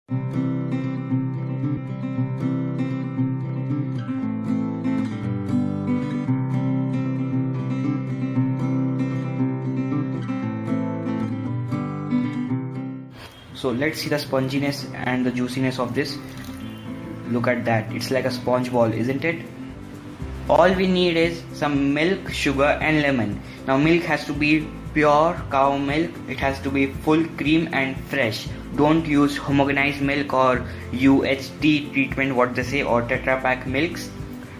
So let's see the sponginess and the juiciness of this. Look at that, it's like a sponge ball, isn't it? All we need is some milk, sugar and lemon. Now milk has to be pure cow milk, it has to be full cream and fresh. Don't use homogenized milk or UHT treatment, what they say, or Tetra Pak milks.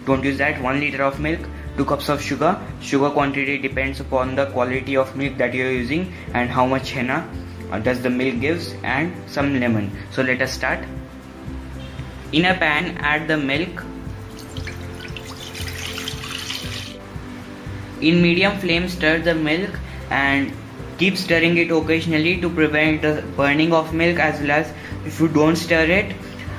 Don't use that. 1 liter of milk, 2 cups of sugar. Sugar quantity depends upon the quality of milk that you are using and how much henna does the milk gives, and some lemon. So let us start. In a pan, add the milk. In medium flame, stir the milk and keep stirring it occasionally to prevent the burning of milk, as well as if you don't stir it,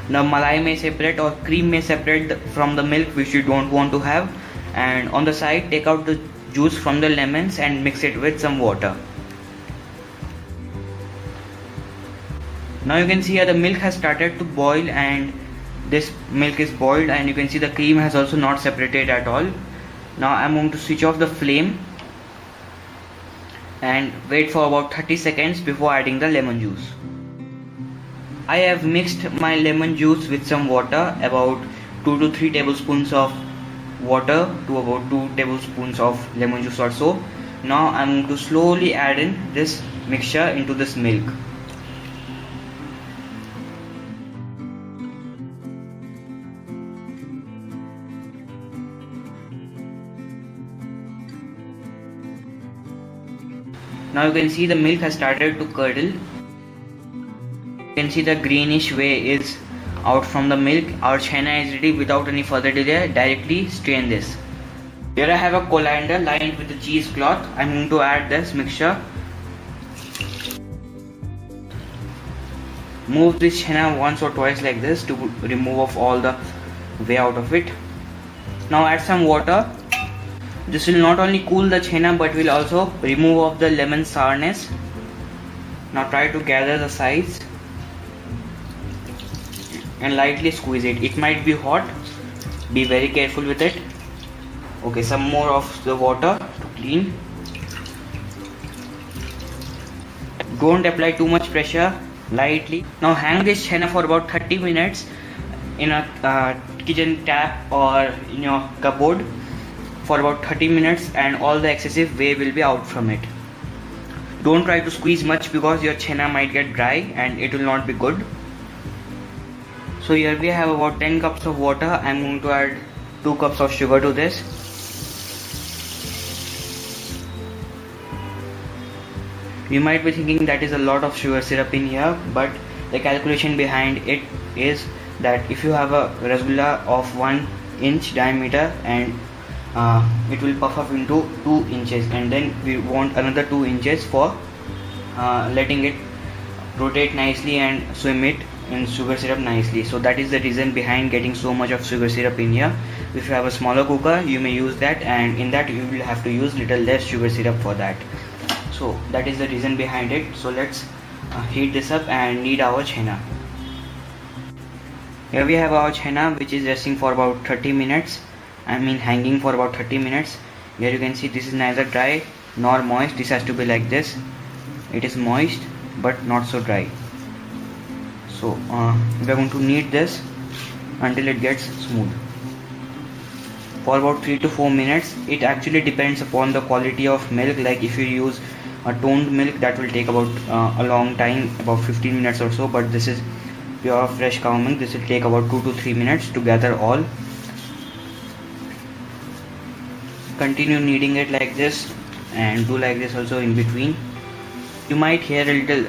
the malai may separate or cream may separate from the milk, which you don't want to have. And on the side, take out the juice from the lemons and mix it with some water. Now you can see here the milk has started to boil, and this milk is boiled, and you can see the cream has also not separated at all. Now I'm going to switch off the flame and wait for about 30 seconds before adding the lemon juice. I have mixed my lemon juice with some water, about 2 to 3 tablespoons of water to about 2 tablespoons of lemon juice or so. Now I'm going to slowly add in this mixture into this milk. Now you can see the milk has started to curdle. You can see the greenish way is out from the milk. Our henna is ready. Without any further delay, directly strain this. Here I have a colander lined with a cheesecloth. I'm going to add this mixture. Move this henna once or twice like this to remove off all the way out of it. Now add some water. This will not only cool the henna but will also remove off the lemon sourness. Now try to gather the sides and lightly squeeze it. It might be hot, be very careful with it. Okay, some more of the water to clean. Don't apply too much pressure, lightly. Now hang this henna for about 30 minutes in a kitchen tap or in your cupboard for about 30 minutes, and all the excessive whey will be out from it. Don't try to squeeze much because your henna might get dry and it will not be good. So here we have about 10 cups of water. I'm going to add 2 cups of sugar to this. You might be thinking that is a lot of sugar syrup in here, but the calculation behind it is that if you have a rasgulla of 1 inch diameter and it will puff up into 2 inches, and then we want another 2 inches for letting it rotate nicely and swim it in sugar syrup nicely. So that is the reason behind getting so much of sugar syrup in here. If you have a smaller cooker, you may use that, and in that you will have to use little less sugar syrup for that. So that is the reason behind it. So let's heat this up and knead our henna. Here we have our henna, which is resting for about 30 minutes. Hanging for about 30 minutes. Here you can see this is neither dry nor moist. This has to be like this. It is moist but not so dry. So we are going to knead this until it gets smooth for about 3 to 4 minutes. It actually depends upon the quality of milk. Like if you use a toned milk, that will take about a long time, about 15 minutes or so, but this is pure fresh cow milk. This will take about 2 to 3 minutes to gather all. Continue kneading it like this and do like this also in between. You might hear a little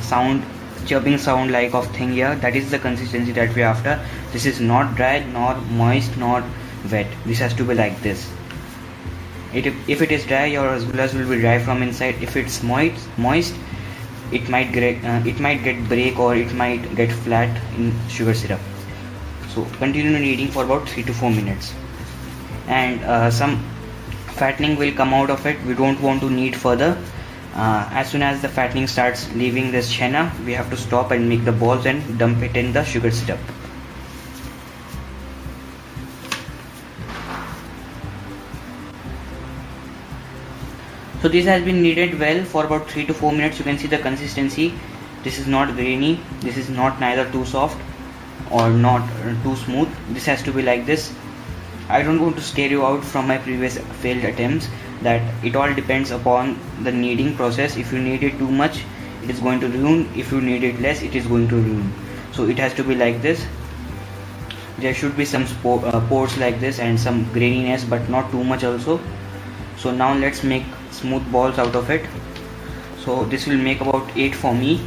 sound, chirping sound like of thing here. That is the consistency that we are after. This is not dry nor moist nor wet. This has to be like this. If it is dry, your rasgullas will be dry from inside. If it's moist, it might get break or it might get flat in sugar syrup. So continue kneading for about 3 to 4 minutes, and some fattening will come out of it. We don't want to knead further. As soon as the fattening starts leaving this chenna, we have to stop and make the balls and dump it in the sugar syrup. So this has been kneaded well for about 3 to 4 minutes. You can see the consistency. This is not grainy, this is not neither too soft or not too smooth. This has to be like this. I don't want to scare you out from my previous failed attempts, that it all depends upon the kneading process. If you knead it too much, it is going to ruin. If you knead it less, it is going to ruin. So it has to be like this. There should be some pores like this and some graininess, but not too much also. So now let's make smooth balls out of it. So this will make about 8 for me.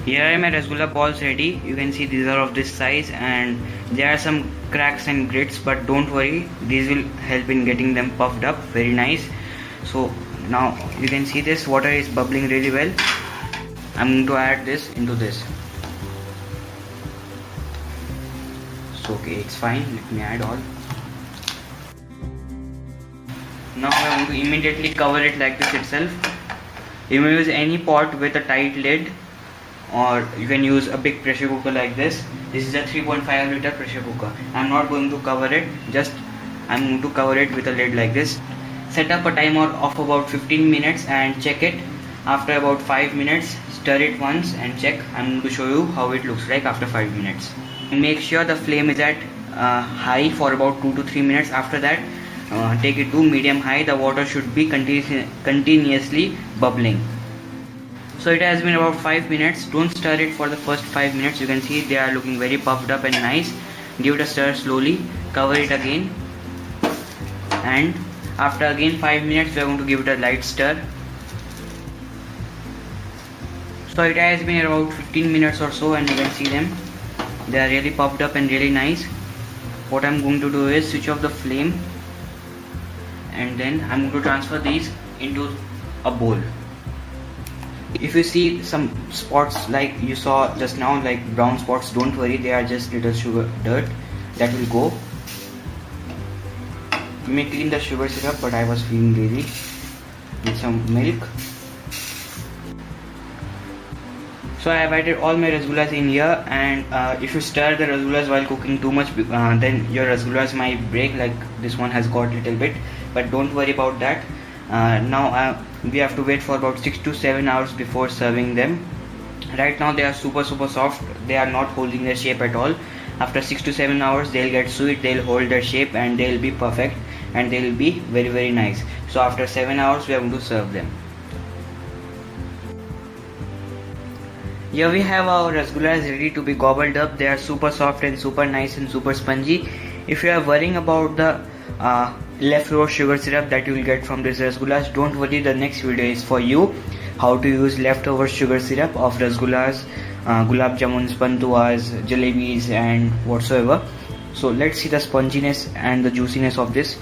Here are my rasgulla balls ready. You can see these are of this size and there are some cracks and grits, but don't worry, these will help in getting them puffed up very nice. So now you can see this water is bubbling really well. I'm going to add this into this. So okay, it's fine, let me add all. Now I'm going to immediately cover it like this itself. You may use any pot with a tight lid, or you can use a big pressure cooker like this. This is a 3.5 liter pressure cooker. I'm not going to cover it, I'm going to cover it with a lid like this. Set up a timer of about 15 minutes and check it. After about 5 minutes, stir it once and check. I'm going to show you how it looks like after 5 minutes. And make sure the flame is at high for about 2 to 3 minutes. After that, take it to medium high. The water should be continuously bubbling. So it has been about 5 minutes. Don't stir it for the first 5 minutes. You can see they are looking very puffed up and nice. Give it a stir slowly. Cover it again. And after again 5 minutes, we are going to give it a light stir. So it has been about 15 minutes or so, and you can see them. They are really puffed up and really nice. What I'm going to do is switch off the flame, and then I'm going to transfer these into a bowl. If you see some spots like you saw just now, like brown spots, don't worry, they are just little sugar dirt that will go. You may clean the sugar syrup, but I was feeling lazy. With some milk. So I have added all my rasgullas in here, and if you stir the rasgullas while cooking too much, then your rasgullas might break, like this one has got a little bit, but don't worry about that. Now we have to wait for about 6 to 7 hours before serving them. Right now they are super soft. They are not holding their shape at all. After 6 to 7 hours they'll get sweet, they'll hold their shape, and they'll be perfect, and they'll be very nice. So after 7 hours we are going to serve them. Here we have our rasgullas ready to be gobbled up. They are super soft and super nice and super spongy. If you are worrying about the leftover sugar syrup that you will get from these rasgullas, don't worry, the next video is for you. How to use leftover sugar syrup of rasgullas, gulab jamuns, pantuas, jalebis and whatsoever. So let's see the sponginess and the juiciness of this.